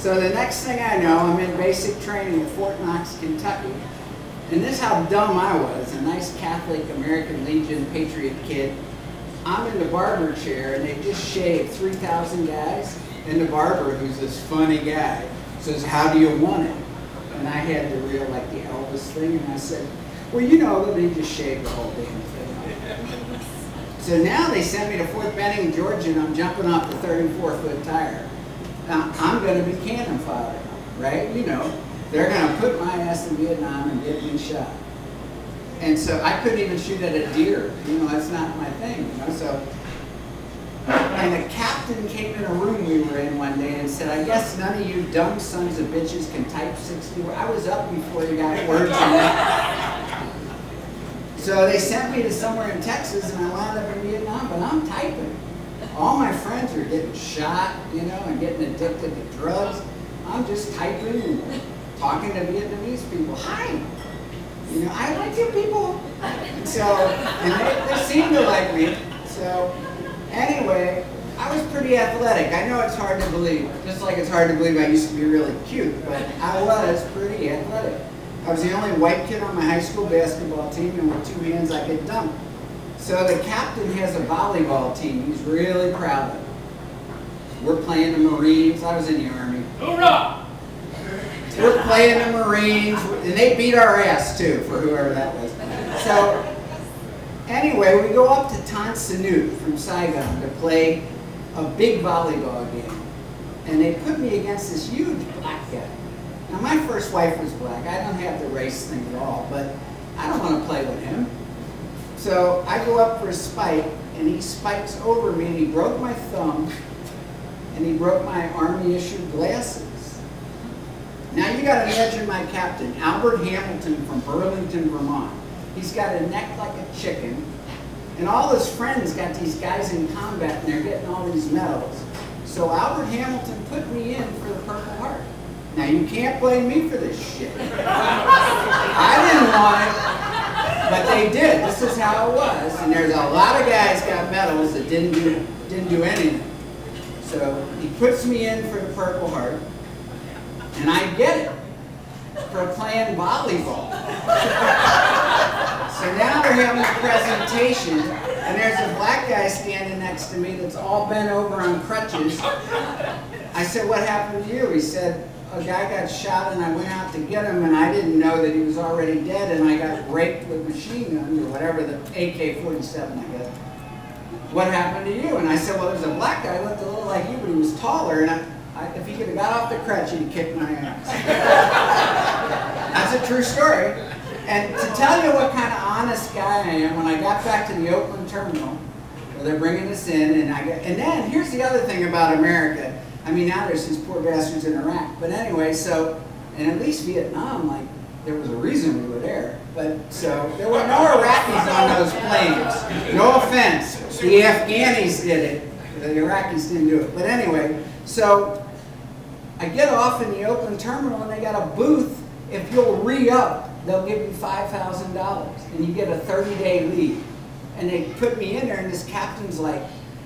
So the next thing I know, I'm in basic training at Fort Knox, Kentucky. And this is how dumb I was, a nice Catholic American Legion Patriot kid. I'm in the barber chair and they just shaved 3,000 guys. And the barber, who's this funny guy, says, "How do you want it?" And I had the real, like the Elvis thing, and I said, "Well, you know, they just shaved the whole damn thing." So now they sent me to Fort Benning, Georgia, and I'm jumping off the 34-foot tire. Now, I'm going to be cannon fodder, right? You know, they're going to put my ass in Vietnam and get me shot. And so I couldn't even shoot at a deer. You know, that's not my thing, you know, so. And the captain came in a room we were in one day and said, "I guess none of you dumb sons of bitches can type 60 words." I was up before he got words on that. So they sent me to somewhere in Texas and I wound up in Vietnam, but I'm typing. All my friends are getting shot, you know, and getting addicted to drugs. I'm just typing and talking to Vietnamese people. "Hi, you know, I like you people." So, and they seem to like me. So, anyway, I was pretty athletic. I know it's hard to believe, just like it's hard to believe I used to be really cute, but I was pretty athletic. I was the only white kid on my high school basketball team, and with 2 hands I could dunk. So the captain has a volleyball team he's really proud of. We're playing the Marines. I was in the Army. Hoorah! We're playing the Marines, and they beat our ass too, for whoever that was. So anyway, we go up to Tan Son Nhut from Saigon to play a big volleyball game. And they put me against this huge black guy. Now my first wife was black. I don't have the race thing at all, but I don't want to play with him. So I go up for a spike, and he spikes over me, and he broke my thumb, and he broke my Army-issued glasses. Now you got to imagine my captain, Albert Hamilton from Burlington, Vermont. He's got a neck like a chicken, and all his friends got these guys in combat, and they're getting all these medals. So Albert Hamilton put me in for the Purple Heart. Now you can't blame me for this shit. I didn't want it, but they did. This is how it was, and there's a lot of guys got medals that didn't do anything. So he puts me in for the Purple Heart, and I get it for playing volleyball. So now they're having a presentation, and there's a black guy standing next to me that's all bent over on crutches. I said, "What happened to you?" He said, "A guy got shot and I went out to get him, and I didn't know that he was already dead, and I got raped with machine guns," or whatever, the AK-47, I guess. "What happened to you?" And I said, "Well, there's a black guy, looked a little like you, but he was taller, and if he could have got off the crutch, he'd kick my ass." That's a true story. And to tell you what kind of honest guy I am, when I got back to the Oakland terminal, where they're bringing us in, and then here's the other thing about America. I mean, now there's these poor bastards in Iraq. But anyway, so, and at least Vietnam, like, there was a reason we were there. But, so, there were no Iraqis on those planes. No offense. The Afghanis did it. The Iraqis didn't do it. But anyway, so, I get off in the Oakland terminal, and they got a booth. If you'll re-up, they'll give you $5,000, and you get a 30-day leave. And they put me in there, and this captain's like,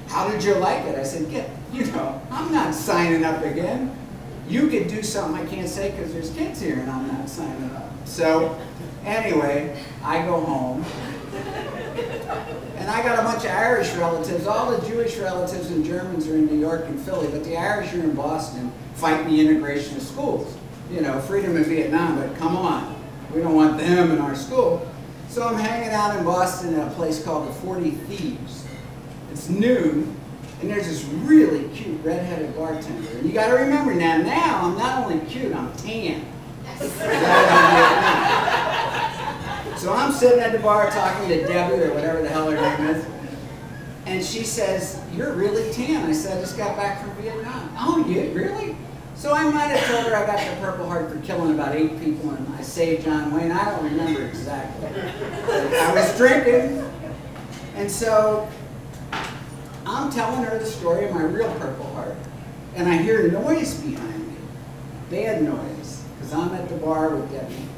"How did you like it?" I said, you know, I'm not signing up again. You could do something I can't say because there's kids here, and I'm not signing up. So anyway, I go home, and I got a bunch of Irish relatives. All the Jewish relatives and Germans are in New York and Philly, but the Irish are in Boston fighting the integration of schools. You know, freedom in Vietnam, but come on. We don't want them in our school. So I'm hanging out in Boston at a place called the 40 Thieves. It's noon, and there's this really cute red-headed bartender. And you got to remember now I'm not only cute, I'm tan. So I'm sitting at the bar talking to Debbie, or whatever the hell her name is, and she says, "You're really tan." I said, "I just got back from Vietnam." "Oh, yeah, really?" So I might have told her I got the Purple Heart for killing about 8 people, and I saved John Wayne. I don't remember exactly. I was drinking, and so I'm telling her the story of my real Purple Heart, and I hear noise behind me, bad noise, because I'm at the bar with Debbie.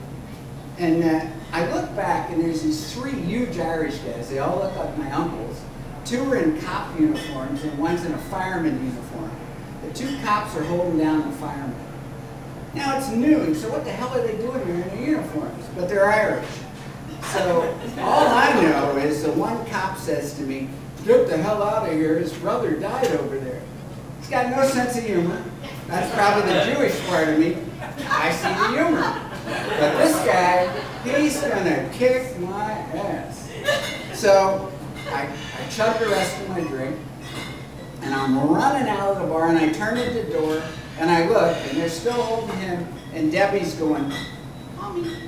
And I look back, and there's these 3 huge Irish guys. They all look like my uncles. 2 are in cop uniforms, and one's in a fireman uniform. The 2 cops are holding down the fireman. Now it's noon, so what the hell are they doing there in their uniforms? But they're Irish. So all I know is the one cop says to me, "Get the hell out of here, his brother died over there." He's got no sense of humor. That's probably the Jewish part of me. I see the humor. But this guy, he's gonna kick my ass. So I chug the rest of my drink, and I'm running out of the bar, and I turn at the door, and I look, and they're still holding him, and Debbie's going, "Mommy."